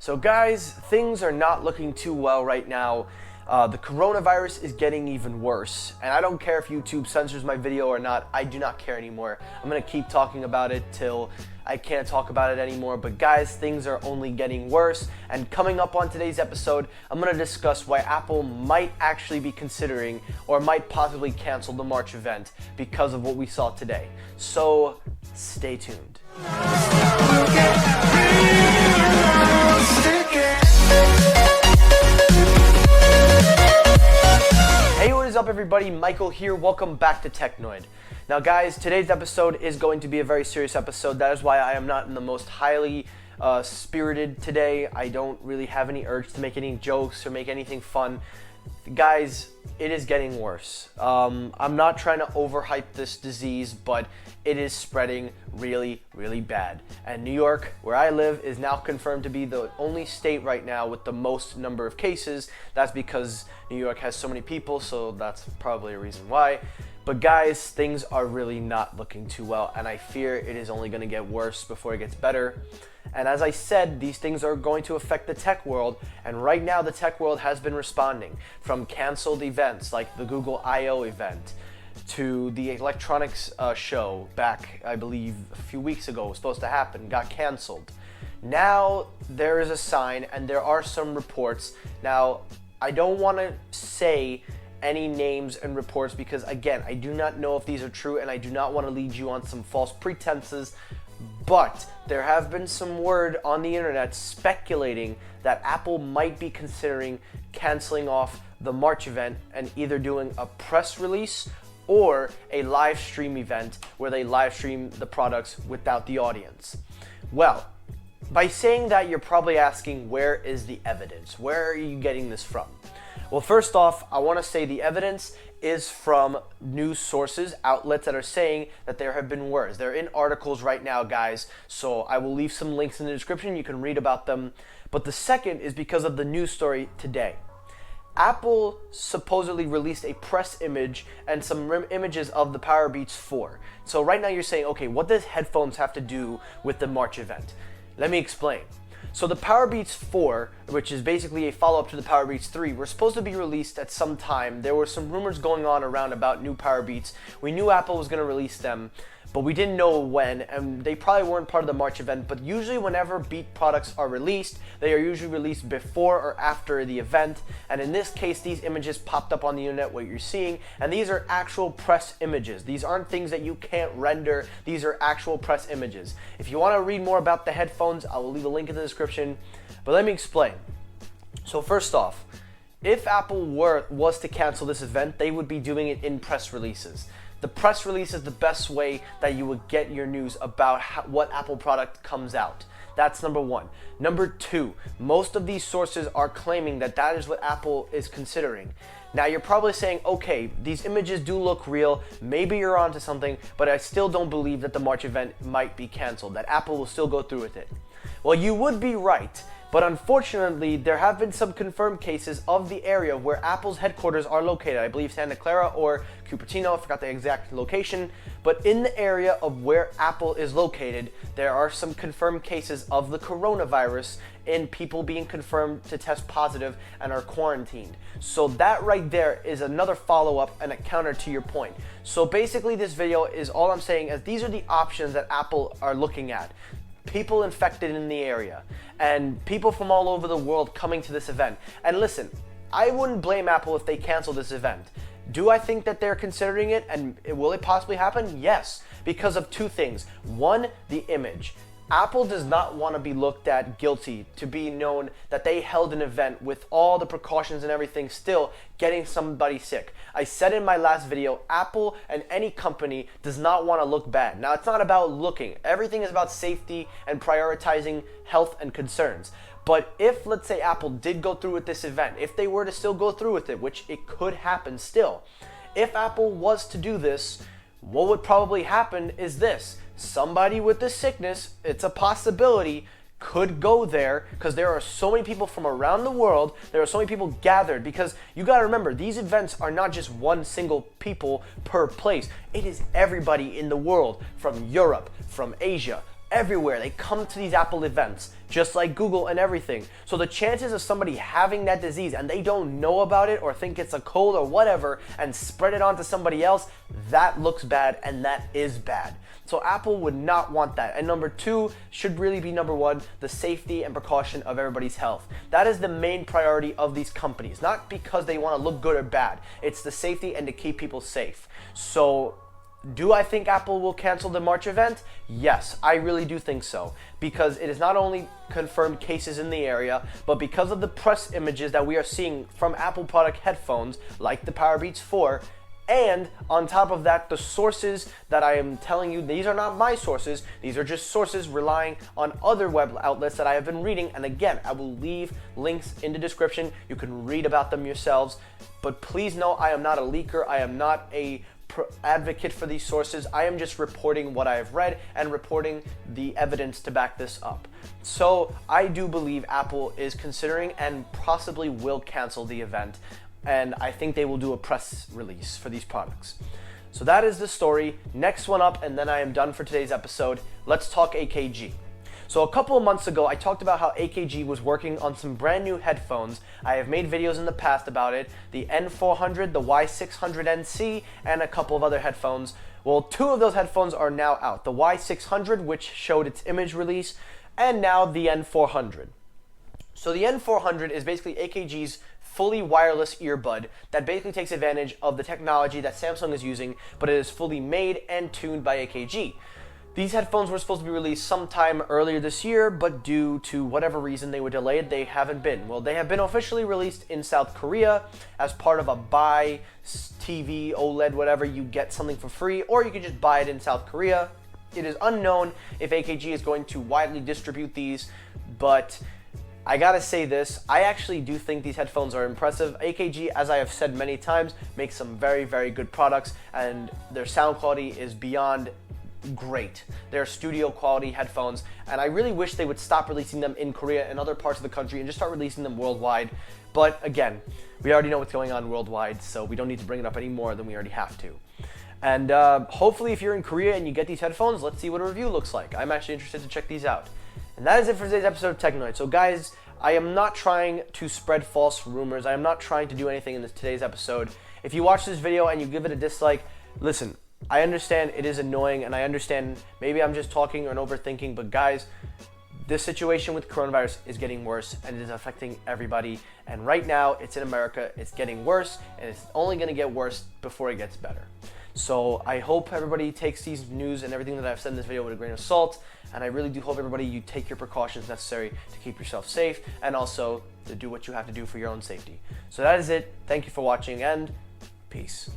So guys, things are not looking too well right now. The coronavirus is getting even worse, and I don't care if YouTube censors my video or not. I do not care anymore. I'm gonna keep talking about it till I can't talk about it anymore. But guys, things are only getting worse, and coming up on today's episode, I'm gonna discuss why Apple might actually be considering or might possibly cancel the March event because of what we saw today. So stay tuned. Hey, what is up everybody? Michael here. Welcome back to Technoid. Now guys, today's episode is going to be a very serious episode. That is why I am not in the most highly spirited today. I don't really have any urge to make any jokes or make anything fun. Guys, it is getting worse. I'm not trying to overhype this disease, but it is spreading really, really bad. And New York, where I live, is now confirmed to be the only state right now with the most number of cases. That's because New York has so many people, so that's probably a reason why. But guys, things are really not looking too well, and I fear it is only going to get worse before it gets better. And as I said, these things are going to affect the tech world, and right now the tech world has been responding, from canceled events like the Google I/O event to the electronics show back, I believe, a few weeks ago. It was supposed to happen, got canceled. Now there is a sign, and there are some reports. Now, I don't want to say any names and reports because, again, I do not know if these are true, and I do not want to lead you on some false pretenses. But there have been some word on the internet speculating that Apple might be considering canceling off the March event and either doing a press release or a live stream event where they live stream the products without the audience. Well, by saying that, you're probably asking, where is the evidence? Where are you getting this from? Well, first off, I want to say the evidence is from news sources, outlets that are saying that there have been words. They're in articles right now, guys, so I will leave some links in the description. You can read about them. But the second is because of the news story today. Apple supposedly released a press image and some images of the Powerbeats 4. So right now you're saying, okay, what does headphones have to do with the March event? Let me explain. So the Powerbeats 4, which is basically a follow-up to the Powerbeats 3, were supposed to be released at some time. There were some rumors going on around about new Powerbeats. We knew Apple was going to release them, but we didn't know when, and they probably weren't part of the March event. But usually whenever Beat products are released, they are usually released before or after the event. And in this case, these images popped up on the internet, what you're seeing, and these are actual press images. These aren't things that you can't render. These are actual press images. If you want to read more about the headphones, I will leave a link in the description. But let me explain. So first off, if Apple was to cancel this event, they would be doing it in press releases. The press release is the best way that you would get your news about what Apple product comes out. That's number one. Number two, most of these sources are claiming that that is what Apple is considering. Now you're probably saying, okay, these images do look real, maybe you're onto something, but I still don't believe that the March event might be canceled, that Apple will still go through with it. Well, you would be right. But unfortunately, there have been some confirmed cases of the area where Apple's headquarters are located. I believe Santa Clara or Cupertino, I forgot the exact location. But in the area of where Apple is located, there are some confirmed cases of the coronavirus in people being confirmed to test positive and are quarantined. So that right there is another follow-up and a counter to your point. So basically this video is all I'm saying is these are the options that Apple are looking at. People infected in the area and people from all over the world coming to this event. And listen, I wouldn't blame Apple if they cancel this event. Do I think that they're considering it, and will it possibly happen? Yes, because of two things. One, the image. Apple does not want to be looked at guilty, to be known that they held an event with all the precautions and everything, still getting somebody sick. I said in my last video, Apple and any company does not want to look bad. Now, it's not about looking. Everything is about safety and prioritizing health and concerns. But if, let's say, Apple did go through with this event, if they were to still go through with it, which it could happen still, if Apple was to do this, what would probably happen is this. Somebody with the sickness, it's a possibility, could go there because there are so many people from around the world. There are so many people gathered because you got to remember, these events are not just one single people per place. It is everybody in the world, from Europe, from Asia, everywhere. They come to these Apple events, just like Google and everything. So the chances of somebody having that disease and they don't know about it or think it's a cold or whatever and spread it on to somebody else, that looks bad and that is bad. So Apple would not want that. And number two should really be number one, the safety and precaution of everybody's health. That is the main priority of these companies, not because they want to look good or bad. It's the safety and to keep people safe. So do I think Apple will cancel the March event? Yes, I really do think so, because it is not only confirmed cases in the area, but because of the press images that we are seeing from Apple product headphones like the Powerbeats 4, and on top of that, the sources that I am telling you, these are not my sources, these are just sources relying on other web outlets that I have been reading. And again, I will leave links in the description. You can read about them yourselves. But please know, I am not a leaker. I am not a advocate for these sources. I am just reporting what I have read and reporting the evidence to back this up. So I do believe Apple is considering and possibly will cancel the event. And I think they will do a press release for these products. So that is the story. Next one up, and then I am done for today's episode. Let's talk AKG. So a couple of months ago, I talked about how AKG was working on some brand new headphones. I have made videos in the past about it, the N400, the Y600NC, and a couple of other headphones. Well, two of those headphones are now out. The Y600, which showed its image release, and now the N400. So the N400 is basically AKG's fully wireless earbud that basically takes advantage of the technology that Samsung is using, but it is fully made and tuned by AKG. These headphones were supposed to be released sometime earlier this year, but due to whatever reason they were delayed, they haven't been. Well, they have been officially released in South Korea as part of a buy TV, OLED, whatever. You get something for free, or you can just buy it in South Korea. It is unknown if AKG is going to widely distribute these, but I gotta say this, I actually do think these headphones are impressive. AKG, as I have said many times, makes some very, very good products, and their sound quality is beyond great. They're studio quality headphones, and I really wish they would stop releasing them in Korea and other parts of the country and just start releasing them worldwide. But again, we already know what's going on worldwide, so we don't need to bring it up any more than we already have to. And hopefully if you're in Korea and you get these headphones, let's see what a review looks like. I'm actually interested to check these out. And that is it for today's episode of Technoid. So guys, I am not trying to spread false rumors. I am not trying to do anything in today's episode. If you watch this video and you give it a dislike, listen, I understand it is annoying, and I understand maybe I'm just talking and overthinking, but guys, this situation with coronavirus is getting worse and it is affecting everybody. And right now, it's in America, it's getting worse, and it's only gonna get worse before it gets better. So I hope everybody takes these news and everything that I've said in this video with a grain of salt, and I really do hope everybody you take your precautions necessary to keep yourself safe and also to do what you have to do for your own safety. So that is it. Thank you for watching, and peace.